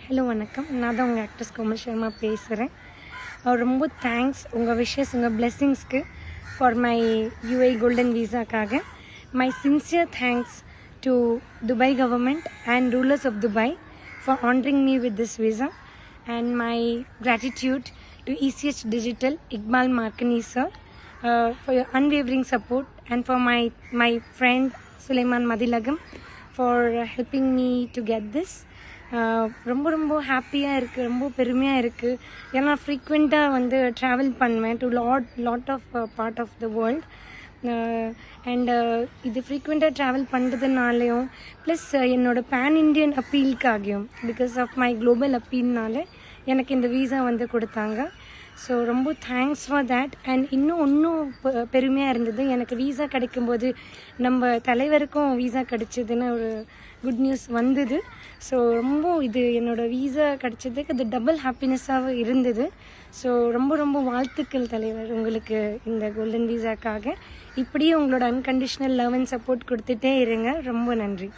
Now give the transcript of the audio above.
Hello வணக்கம். நான் தான் உங்கள் ஆக்ட்ரஸ் கோமல் சர்மா பேசுகிறேன். ரொம்ப தேங்க்ஸ் உங்கள் விஷஸ் உங்கள் பிளெஸ்ஸிங்ஸ்க்கு ஃபார் மை யூஏ கோல்டன் வீசாக்காக. My sincere thanks to Dubai government and rulers of Dubai for honouring me with this visa and my gratitude to ECH Digital, Iqbal Markani sir, for your unwavering support, and for my friend Sulaiman Madilagam for helping me to get this. ரொம்ப ஹாப்பியாக இருக்குது, ரொம்ப பெருமையாக இருக்குது. ஏன்னா ஃப்ரீக்வெண்ட்டாக வந்து travel பண்ணுவேன் to lot of part of the world. And இது ஃப்ரீக்வெண்ட்டாக ட்ராவல் பண்ணுறதுனாலையும் ப்ளஸ் என்னோடய பேன் இண்டியன் அப்பீலுக்காகியும் பிகாஸ் ஆஃப் மை குளோபல் அப்பீல்னால எனக்கு இந்த வீசா வந்து கொடுத்தாங்க. ஸோ ரொம்ப தேங்க்ஸ் ஃபார் தேட். அண்ட் இன்னும் பெருமையாக இருந்தது எனக்கு வீசா கிடைக்கும்போது நம்ம தலைவருக்கும் வீசா கிடைச்சதுன்னு ஒரு குட் நியூஸ் வந்தது. ஸோ ரொம்ப இது என்னோடய வீசா கிடைச்சதுக்கு அது டபுள் ஹாப்பினஸ்ஸாக இருந்தது. ஸோ ரொம்ப வாழ்த்துக்கள் தலைவர் உங்களுக்கு இந்த கோல்டன் வீசாக்காக. இப்படியே உங்களோட அன்கண்டிஷ்னல் லவ் அண்ட் சப்போர்ட் கொடுத்துட்டே இருங்க. ரொம்ப நன்றி.